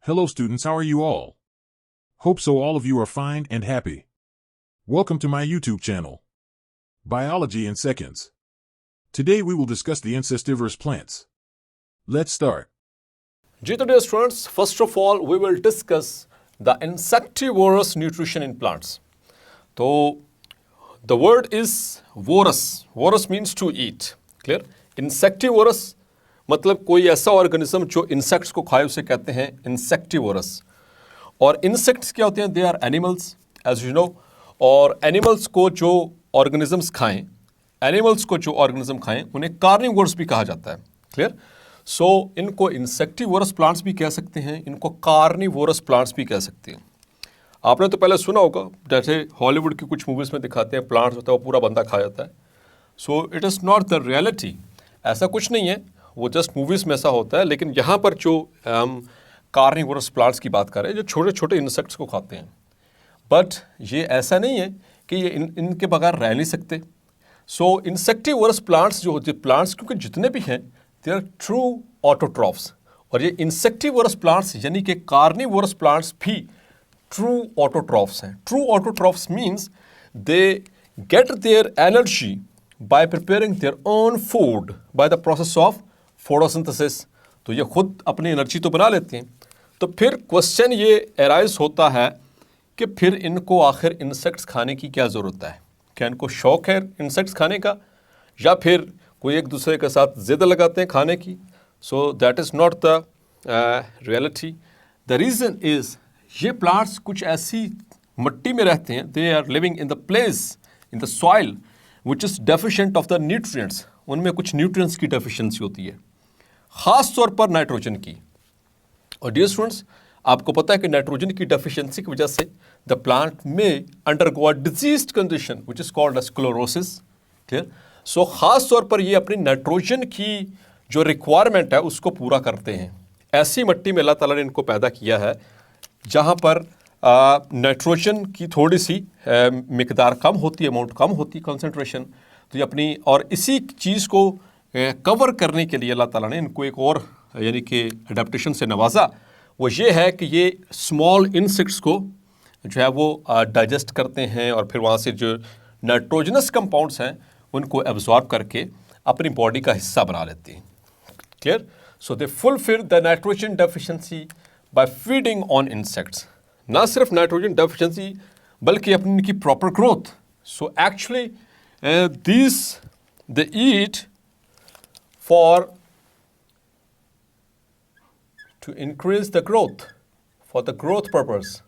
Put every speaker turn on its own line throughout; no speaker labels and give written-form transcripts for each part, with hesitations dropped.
Hello students, how are you all? Hope so all of you are fine and happy. Welcome to my YouTube channel, Biology in Seconds. Today we will discuss the insectivorous plants. Let's start.
जी तो dear students, first of all we will discuss the insectivorous nutrition in plants. तो the word is vorous. Vorous means to eat. Clear? Insectivorous मतलब कोई ऐसा organism जो insects को खाए उसे कहते हैं इंसेक्टिवोरस. और इंसेक्ट्स क्या होते हैं? They are animals as you know. और एनिमल्स को जो ऑर्गेनिजम्स खाएं, उन्हें कार्निवोरस भी कहा जाता है. क्लियर? सो इनको इंसेक्टिवोरस प्लांट्स भी कह सकते हैं, इनको कार्निवोरस प्लांट्स भी कह सकते हैं. आपने तो पहले सुना होगा, जैसे हॉलीवुड की कुछ मूवीज़ में दिखाते हैं प्लांट्स होता है वो पूरा बंदा खा जाता है. So it is not the reality. ऐसा कुछ नहीं है, वो जस्ट मूवीज़ में ऐसा होता है. लेकिन यहाँ पर जो हम कार्निवोरस प्लांट्स की बात कर रहे हैं जो छोटे छोटे इंसेक्ट्स को खाते हैं, बट ये ऐसा नहीं है कि ये इनके बगैर रह नहीं सकते. सो इंसेक्टिवोरस प्लांट्स जो होते हैं, प्लांट्स क्योंकि जितने भी हैं दे आर ट्रू ऑटोट्रॉफ्स. और ये इंसेक्टिवोरस प्लांट्स यानी कि कार्निवोरस प्लांट्स भी ट्रू ऑटोट्रॉफ्स हैं. True autotrophs means they get their energy by preparing their own food by the process of photosynthesis. तो ये खुद अपनी एनर्जी तो बना लेते हैं. तो फिर क्वेश्चन ये अराइज होता है कि फिर इनको आखिर इंसेक्ट्स खाने की क्या ज़रूरत है? क्या इनको शौक़ है इंसेक्ट्स खाने का, या फिर कोई एक दूसरे के साथ ज़िद लगाते हैं खाने की? So that is not the reality. The reason is ये प्लांट्स कुछ ऐसी मिट्टी में रहते हैं, they are living in the place in the soil which is deficient of the nutrients. उनमें कुछ न्यूट्रिएंट्स की डेफिशिएंसी होती है, ख़ास तौर पर नाइट्रोजन की. और डियर स्टूडेंट्स, आपको पता है कि नाइट्रोजन की डेफिशिएंसी की वजह से द प्लांट में undergo a diseased condition which is called as chlorosis. Clear? So ख़ास तौर पर ये अपनी नाइट्रोजन की जो रिक्वायरमेंट है उसको पूरा करते हैं. ऐसी मिट्टी में अल्लाह ताला ने इनको पैदा किया है जहाँ पर नाइट्रोजन की थोड़ी सी मिकदार कम होती है, अमाउंट कम होती है, कंसंट्रेशन. तो ये अपनी और इसी चीज़ को कवर करने के लिए अल्लाह ताला ने इनको एक और यानी कि अडेप्टेशन से नवाजा. वो ये है कि ये स्मॉल इंसेक्ट्स को जो है वो डाइजेस्ट करते हैं और फिर वहाँ से जो नाइट्रोजनस कंपाउंड्स हैं उनको एब्जॉर्ब करके अपनी बॉडी का हिस्सा बना लेते हैं. Clear? So they fulfil the nitrogen deficiency by feeding on insects. ना सिर्फ नाइट्रोजन डेफिशिएंसी बल्कि अपनी इनकी proper growth. So actually this they eat for to increase the growth, for the growth purpose.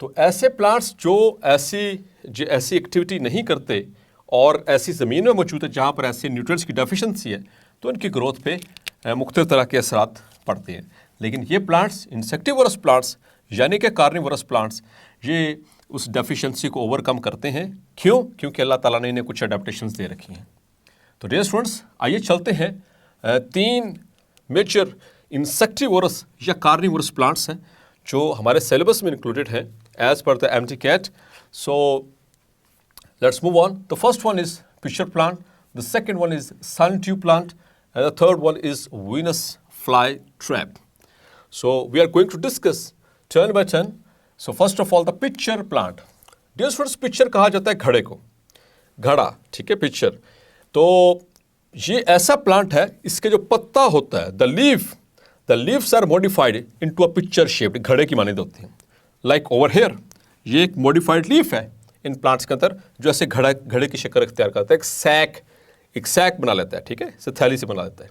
तो ऐसे प्लांट्स जो ऐसी एक्टिविटी नहीं करते और ऐसी ज़मीन में मौजूद है जहाँ पर ऐसे न्यूट्रिएंट्स की डेफिशिएंसी है, तो इनकी ग्रोथ पे मुख्तलिफ तरह के असरात पड़ते हैं. लेकिन ये प्लांट्स इंसेक्टिवोरस प्लांट्स यानी कि कार्निवोरस प्लांट्स ये उस डेफिशिएंसी को ओवरकम करते हैं. क्यों? क्योंकि अल्लाह ताला ने इन्हें कुछ अडेप्टेशंस दे रखी हैं. तो डियर स्टूडेंट्स, आइए चलते हैं 3 मेजर इंसेक्टिवोरस या कार्निवोरस प्लांट्स हैं जो हमारे सिलेबस में इंक्लूडेड हैं as per the MTCAT. So let's move on. The first one is pitcher plant, the second one is sundew plant, and the third one is Venus fly trap. So we are going to discuss turn by turn. So first of all the pitcher plant. Dear students, pitcher कहा जाता है घड़े को, घड़ा. ठीक है, pitcher. तो ये ऐसा प्लांट है, इसके जो पत्ता होता है the leaves are modified into a pitcher shaped, घड़े की मानद होती हैं. Like over here, ये एक modified leaf है इन प्लांट्स के अंदर जो ऐसे घड़े की शक्ल इख्तियार करता है. एक सैक बना लेता है. ठीक है, इसे थैली से बना लेता है.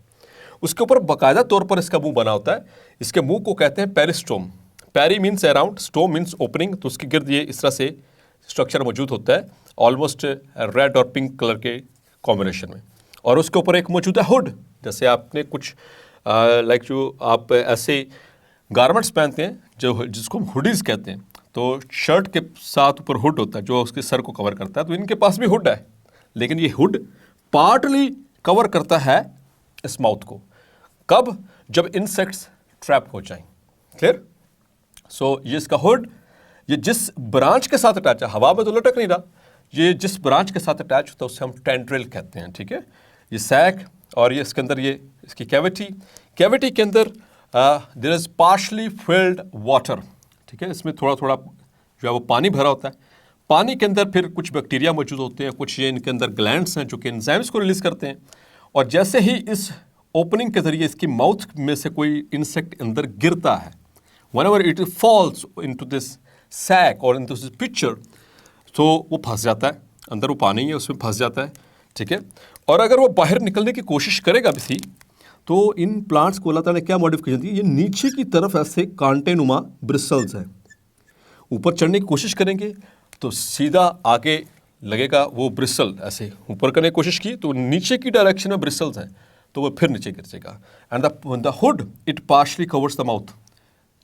उसके ऊपर बाकायदा तौर पर इसका मुंह बना होता है. इसके मुंह को कहते हैं peristome. Peri means around, स्टोम means opening. तो उसके गिर्द ये इस तरह से स्ट्रक्चर मौजूद होता है, ऑलमोस्ट रेड और पिंक कलर के कॉम्बिनेशन में. और उसके ऊपर एक मौजूद है हुड. जैसे आपने कुछ लाइक जो आप ऐसे गारमेंट्स पहनते हैं जिसको हम हुडीज़ कहते हैं, तो शर्ट के साथ ऊपर हुड होता है जो उसके सर को कवर करता है. तो इनके पास भी हुड है, लेकिन ये हुड पार्टली कवर करता है इस माउथ को. कब? जब इंसेक्ट्स ट्रैप हो जाएं. क्लियर? सो ये इसका हुड, ये जिस ब्रांच के साथ अटैच है, हवा में तो लटक नहीं रहा, ये जिस ब्रांच के साथ अटैच होता है उसे हम टेंड्रिल कहते हैं. ठीक है, ये सैक और ये इसके अंदर ये इसकी कैविटी के अंदर there is partially filled water, ठीक है, इसमें थोड़ा थोड़ा जो है वो पानी भरा होता है। पानी के अंदर फिर कुछ बैक्टीरिया मौजूद होते हैं, कुछ ये इनके अंदर ग्लैंड्स हैं जो कि एंजाइम्स को रिलीज करते हैं, और जैसे ही इस ओपनिंग के जरिए इसकी माउथ में से कोई इंसेक्ट अंदर गिरता है, whenever it falls into this sac or into this pitcher, तो वो फंस जाता है, अंदर वो पानी है उसमें फंस जाता है, ठीक है। और अगर वो बाहर निकलने की कोशिश करेगा भी तो इन प्लांट्स को अल्लाह ताला ने क्या मॉडिफिकेशन दी, ये नीचे की तरफ ऐसे कांटेनुमा ब्रिसल्स हैं, ऊपर चढ़ने की कोशिश करेंगे तो सीधा आगे लगेगा वो ब्रिसल, ऐसे ऊपर करने की कोशिश की तो नीचे की डायरेक्शन में ब्रिसल्स हैं तो वो फिर नीचे गिर जाएगा। And the hood it partially covers the mouth,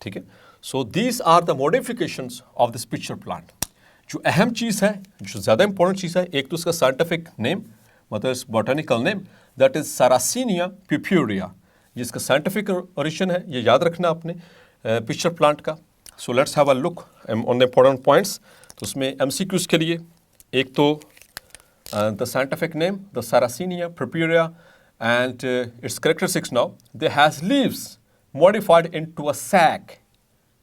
ठीक है। So these are the modifications of this pitcher plant. जो अहम चीज़ है, जो ज़्यादा इंपॉर्टेंट चीज़ है, एक तो इसका साइंटिफिक नेम, मतलब बॉटनिकल नेम, दैट इज सारासिनिया प्यूप्यूरिया, ये इसका साइंटिफिक ओरिजिन है, ये याद रखना आपने पिक्चर प्लांट का। So let's have a look on the important points. तो उसमें एमसीक्यूज के लिए एक तो the scientific name the Sarracenia purpurea and its characteristics. Now they has leaves modified into a sac,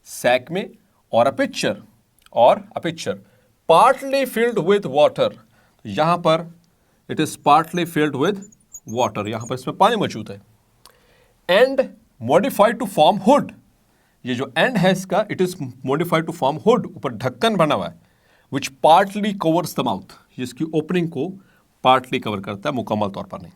sac में, और a pitcher partly filled with water, यहाँ पर it is partly filled with water, यहाँ पर इसमें पानी मौजूद है। And modified to form hood, ये जो एंड है इसका, it is modified to form hood, ऊपर ढक्कन बना हुआ है, which partly covers the mouth, ये इसकी ओपनिंग को पार्टली कवर करता है, मुकम्मल तौर पर नहीं।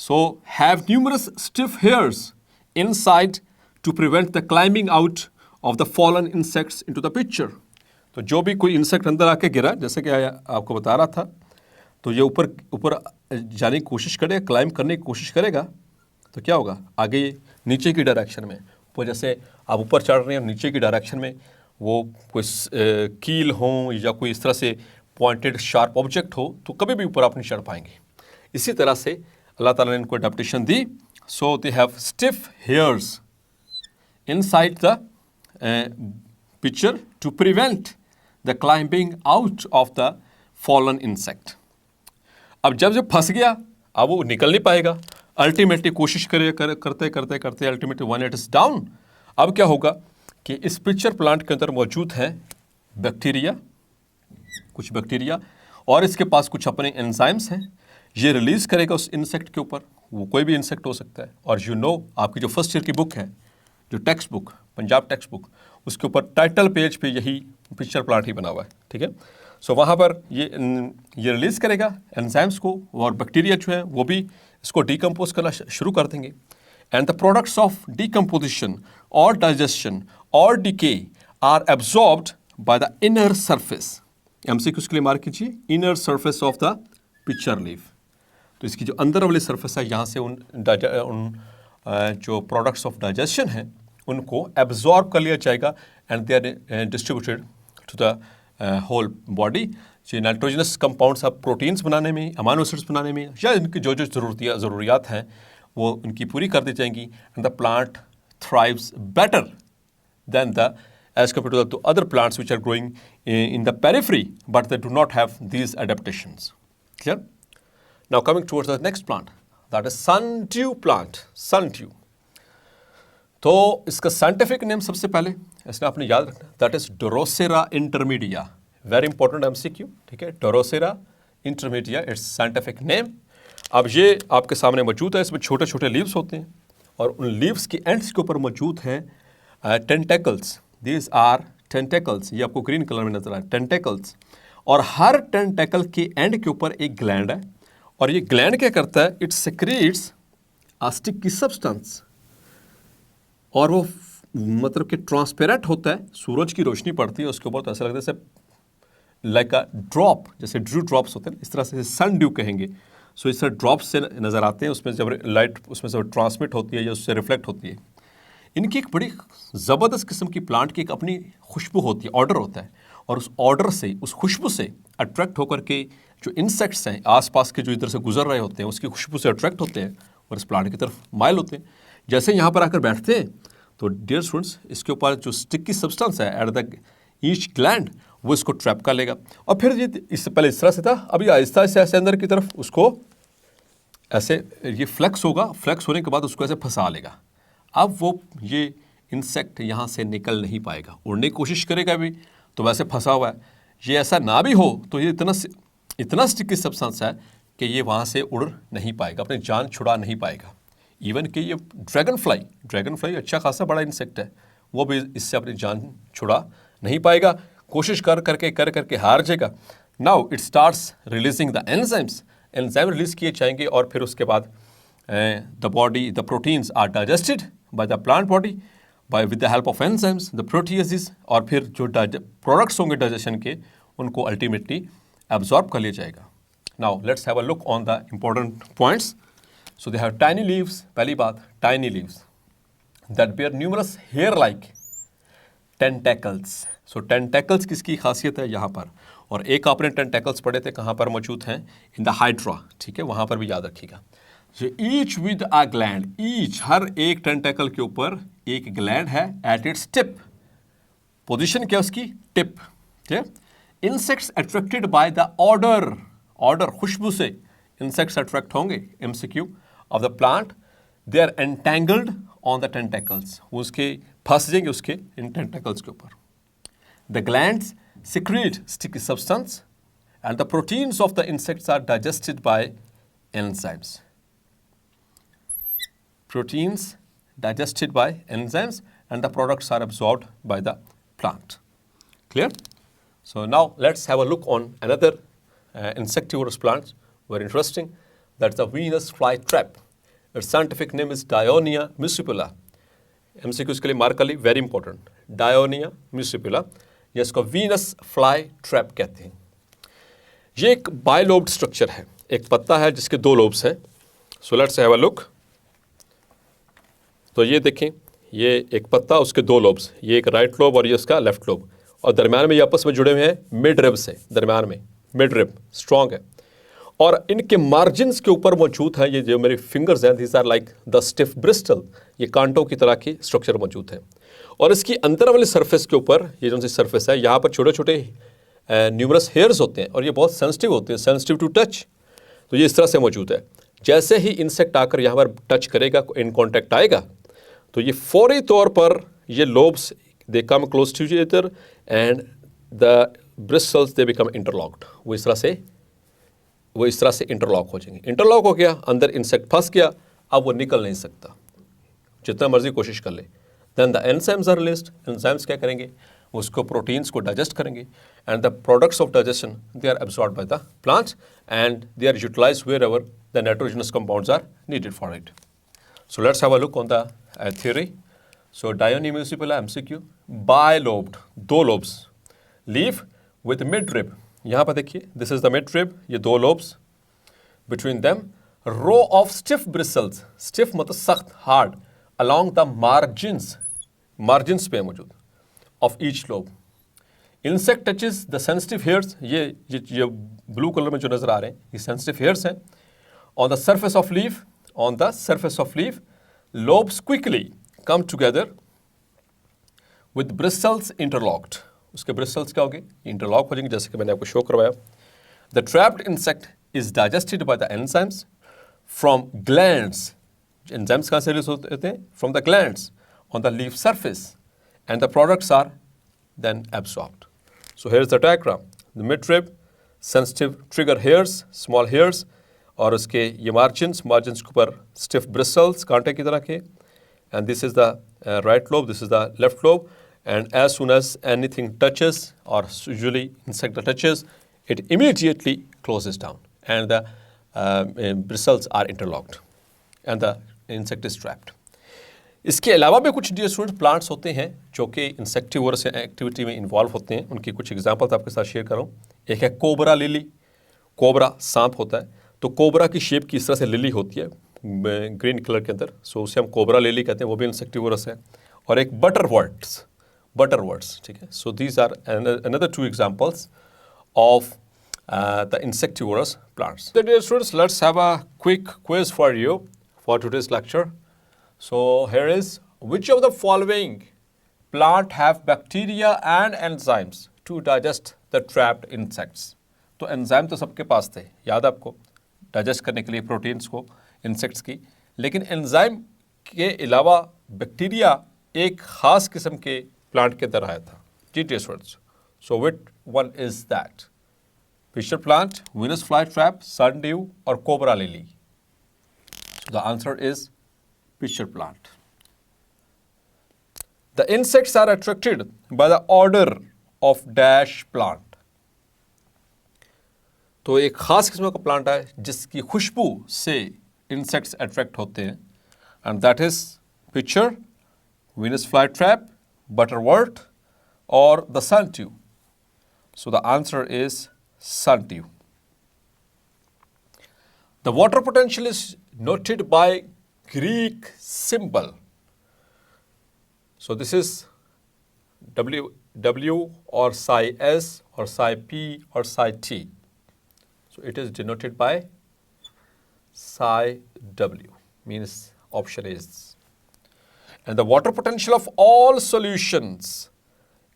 So have numerous stiff hairs inside to prevent the climbing out of the fallen insects into the pitcher. तो जो भी कोई इंसेक्ट अंदर आके गिरा, जैसे कि आपको बता रहा था, तो ये ऊपर जाने की कोशिश करेगा, क्लाइंब करने की कोशिश करेगा, तो क्या होगा, आगे नीचे की डायरेक्शन में, वो जैसे आप ऊपर चढ़ रहे हैं नीचे की डायरेक्शन में वो कोई कील हो या कोई इस तरह से पॉइंटेड शार्प ऑब्जेक्ट हो तो कभी भी ऊपर आप नहीं चढ़ पाएंगे। इसी तरह से अल्लाह ताला ने इनको अडेप्टेशन दी। So they have stiff hairs inside the pitcher to prevent the climbing out of the fallen insect. अब जब फंस गया, अब वो निकल नहीं पाएगा, अल्टीमेटली कोशिश करते ultimately one it is down. अब क्या होगा कि इस पिक्चर प्लांट के अंदर मौजूद है बैक्टीरिया, कुछ बैक्टीरिया, और इसके पास कुछ अपने एंजाइम्स हैं, ये रिलीज करेगा उस इंसेक्ट के ऊपर, वो कोई भी इंसेक्ट हो सकता है। और आपकी जो फर्स्ट ईयर की बुक है, जो text book, Punjab text book, उसके ऊपर टाइटल पेज पे यही पिक्चर प्लांट ही बना हुआ है, ठीक है। सो वहाँ पर ये रिलीज करेगा एंजाइम्स को, और बैक्टीरिया जो है वो भी इसको डिकम्पोज करना शुरू कर देंगे। And the products of decomposition और डाइजेशन और decay are absorbed by the inner surface. MCQ के लिए मार्क कीजिए, inner surface of the pitcher leaf. तो इसकी जो अंदर वाली सरफेस है, यहाँ से उन जो प्रोडक्ट्स ऑफ डाइजेशन हैं उनको एब्जॉर्ब कर लिया जाएगा, and they are distributed to the whole body. जो नाइट्रोजनस कंपाउंड्स आप प्रोटीन्स बनाने में, अमाइनो एसिड्स बनाने में, या इनकी जो ज़रूरियात हैं वो इनकी पूरी कर दी जाएंगी। And the plant thrives better than the as compared to other plants which are growing in the periphery, but they do not have these adaptations. Clear? Now coming towards the next plant, that is sundew plant. Sundew. तो इसका scientific name सबसे पहले इसने आपने याद रखना, that is Drosera intermedia. Very important MCQ, ठीक है, Drosera intermedia, its scientific name. अब ये आपके सामने मौजूद है, इसमें छोटे छोटे लीव्स होते हैं, और उन लीव्स की एंड्स के ऊपर मौजूद हैं टेंटेकल्स। These are tentacles, ये आपको ग्रीन कलर में नजर आ रहा है, टेंटेकल्स। और हर टेंटेकल के एंड के ऊपर एक ग्लैंड है, और ये ग्लैंड क्या करता है, it secrets a sticky substance, और वो मतलब कि ट्रांसपेरेंट होता है, सूरज की रोशनी पड़ती है उसके ऊपर तो ऐसा लगता है जैसे लाइक अ ड्रॉप, जैसे ड्रू ड्रॉप्स होते हैं, इस तरह से सन ड्यू कहेंगे। सो इस तरह ड्रॉप्स से नज़र आते हैं, उसमें जब लाइट उसमें से ट्रांसमिट होती है या उससे रिफ्लेक्ट होती है। इनकी एक बड़ी ज़बरदस्त किस्म की प्लांट की एक अपनी खुशबू होती है, ऑर्डर होता है, और उस ऑर्डर से, उस खुशबू से अट्रैक्ट होकर के जो इंसेक्ट्स हैं आसपास के जो इधर से गुजर रहे होते हैं उसकी खुशबू से अट्रैक्ट होते हैं और इस प्लांट की तरफ माइल होते हैं। जैसे यहाँ पर आकर बैठते हैं तो डियर स्टूडेंट्स, इसके ऊपर जो स्टिकी सब्सटेंस है एट द ईच ग्लैंड, वो इसको ट्रैप कर लेगा। और फिर ये इससे पहले इस तरह से था, अभी आहिस्ता से ऐसे अंदर की तरफ उसको ऐसे ये फ्लेक्स होगा, फ्लेक्स होने के बाद उसको ऐसे फंसा लेगा, अब वो ये इंसेक्ट यहाँ से निकल नहीं पाएगा, उड़ने की कोशिश करेगा भी तो वैसे फंसा हुआ है। ये ऐसा ना भी हो तो ये इतना स्टिकी सब्सटेंस है कि ये वहाँ से उड़ नहीं पाएगा, अपनी जान छुड़ा नहीं पाएगा। इवन कि ये ड्रैगन फ्लाई अच्छा खासा बड़ा इंसेक्ट है, वो भी इससे अपनी जान छुड़ा नहीं पाएगा, कोशिश कर करके हार जाएगा। Now it starts releasing the enzymes, enzyme release किए जाएंगे और फिर उसके बाद the proteins are digested by the plant body with the help of enzymes the proteases, और फिर जो प्रोडक्ट्स होंगे डाइजेशन के उनको अल्टीमेटली एब्जॉर्ब कर लिया जाएगा। Now let's have a look on the important points. So they have tiny leaves, पहली बात tiny leaves that bear numerous hair like tentacles. So tentacles किसकी खासियत है यहाँ पर, और एक आपने टेंटेकल्स पढ़े थे कहाँ पर मौजूद हैं, इन द हाइड्रा, ठीक है, वहाँ पर भी याद रखिएगा। So each with a gland, each हर एक टेंटेकल के ऊपर एक ग्लैंड है एट इट्स टिप, पोजीशन क्या उसकी, टिप, ठीक है। Insects attracted by the odour खुशबू से इंसेक्ट्स अट्रैक्ट होंगे, MCQ of the plant, they are entangled on the tentacles, उसके फंस जाएंगे उसके इन टेंटेकल्स के ऊपर। The glands secrete sticky substance and the proteins of the insects are digested by enzymes. Proteins digested by enzymes and the products are absorbed by the plant. Clear? So now let's have a look on another insectivorous plant, very interesting. That's the Venus flytrap. Its scientific name is Dionaea muscipula. MCQs के लिए mark कर ली, very important, Dionaea muscipula, जिसको Venus fly trap कहते हैं। ये एक bilobed structure है, एक पत्ता है जिसके दो लोब्स हैं। सो लेट्स हैव अ लुक। तो ये देखें, ये एक पत्ता, उसके दो लोब्स, ये एक राइट लोब और ये उसका लेफ्ट लोब, और दरम्यान में ये आपस में जुड़े हुए हैं मिड रिब से, दरम्यान में मिड रिब स्ट्रॉन्ग है, और इनके मार्जिन्स के ऊपर मौजूद है ये जो मेरे फिंगर्स हैं, these are like the stiff bristle, ये कांटों की तरह की स्ट्रक्चर मौजूद है। और इसकी अंदर वाली सरफेस के ऊपर, ये जो सी सरफेस है, यहाँ पर छोटे छोटे न्यूमरस हेयर्स होते हैं और ये बहुत सेंसिटिव होते हैं, सेंसिटिव टू टच। तो ये इस तरह से मौजूद है, जैसे ही इंसेक्ट आकर यहाँ पर टच करेगा, इन कॉन्टैक्ट आएगा, तो ये फौरी तौर पर ये lobes they come close to each other and the bristles they become interlocked. वो इस तरह से इंटरलॉक हो जाएंगे। इंटरलॉक हो गया, अंदर इंसेक्ट फंस गया, अब वो निकल नहीं सकता, जितना मर्जी कोशिश कर ले। Then the enzymes are released, enzymes क्या करेंगे, उसको प्रोटीन्स को डाइजेस्ट करेंगे, and the products of digestion they are absorbed by the plants and they are utilised wherever the nitrogenous compounds are needed for it. So let's have a look on the theory. So Dionaea muscipula MCQ, bilobed, दो lobes, leaf with midrib. यहाँ पर देखिए, this is the midrib, ये दो lobes, between them row of stiff bristles, stiff मतलब सख्त, hard, along the margins पे मौजूद of each lobe. Insect touches the sensitive hairs, ये blue color में जो नजर आ रहे हैं, ये sensitive hairs हैं, on the surface of leaf, lobes quickly come together with bristles interlocked. उसके bristles क्या होंगे, इंटरलॉक हो जाएंगे, जैसे कि मैंने आपको शो करवाया। The trapped insect is digested by the enzymes from glands. Enzymes कहाँ से रिलीज होते हैं? From the glands on the leaf surface, and the products are then absorbed. So here is the diagram. The midrib, sensitive trigger hairs, small hairs, और उसके ये margins के ऊपर stiff bristles कांटे की तरह के, and this is the right lobe, this is the left lobe, and as soon as anything touches और usually insect touches it immediately closes down and the bristles are interlocked and the insect is trapped. इसके अलावा भी कुछ dear student plants होते हैं जो कि insectivorous activity में इन्वॉल्व होते हैं, उनकी कुछ एग्जाम्पल्स आपके साथ शेयर करूँ। एक है कोबरा लिली, कोबरा सांप होता है, तो कोबरा की शेप की इस तरह से लिली होती है ग्रीन कलर के अंदर, सो उसे हम कोबरा लिली कहते हैं, वो भी इंसेक्टिवोरस है। और एक बटरवर्ट्स, ठीक है। So these are another two examples of the insectivorous plants. So dear students, let's have a quick quiz for you for today's lecture. So here is, which of the following plant have bacteria and enzymes to digest the trapped insects? तो enzyme तो सबके पास थे, याद आपको, digest करने के लिए proteins को इंसेक्ट्स की, लेकिन एंजाइम के अलावा बैक्टीरिया एक खास किस्म के प्लांट के अंदर आया था। जी dear students, so which one is that? Pitcher plant, Venus fly trap, sundew और cobra lily? So the answer is pitcher plant. The insects are attracted by the odor of dash plant. तो एक खास किस्म का plant है जिसकी खुशबू से insects attract होते हैं, and that is pitcher, Venus fly trap, butterwort और the sundew. So the answer is sundew. The water potential is noted by Greek symbol. So this is W or psi S or psi P or psi T. So it is denoted by psi W, means option is. And the water potential of all solutions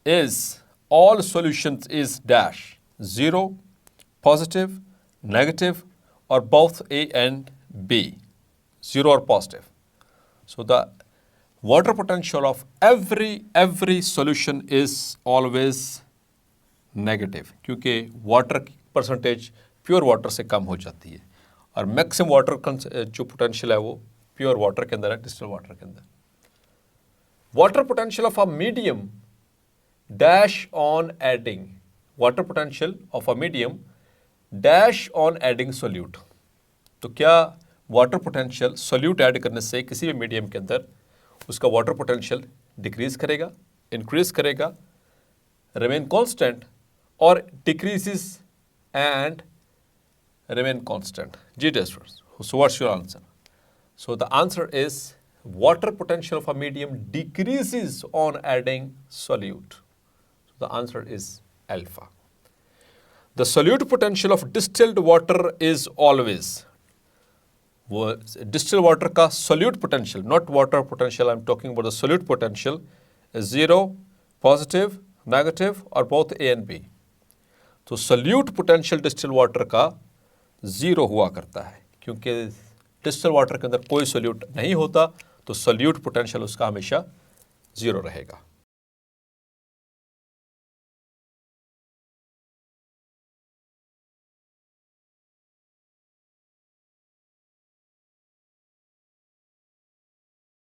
is dash, 0, positive, negative or both A and B, 0 or positive. So the water potential of every solution is always negative, क्योंकि water की percentage pure water से कम हो जाती है और maximum water जो potential है वो प्योर वाटर के अंदर है, डिस्टिल वाटर के अंदर। Water potential of a medium dash on adding, water potential of a medium dash on adding solute. तो क्या वाटर पोटेंशियल सोल्यूट ऐड करने से किसी भी मीडियम के अंदर उसका वाटर पोटेंशियल डिक्रीज करेगा, इंक्रीज करेगा, रिमेन कांस्टेंट और डिक्रीजेस एंड रिमेन कांस्टेंट? जी dear students, so what's your answer? So the answer is water potential of a medium decreases on adding solute. So the answer is alpha. The solute potential of distilled water is always, वो distil water का solute potential, not water potential, I am talking about the solute potential, 0, positive, negative और both A and B. तो solute potential distil water का 0 हुआ करता है, क्योंकि distil water के अंदर कोई सोल्यूट नहीं होता, तो सोल्यूट पोटेंशियल उसका हमेशा 0 रहेगा.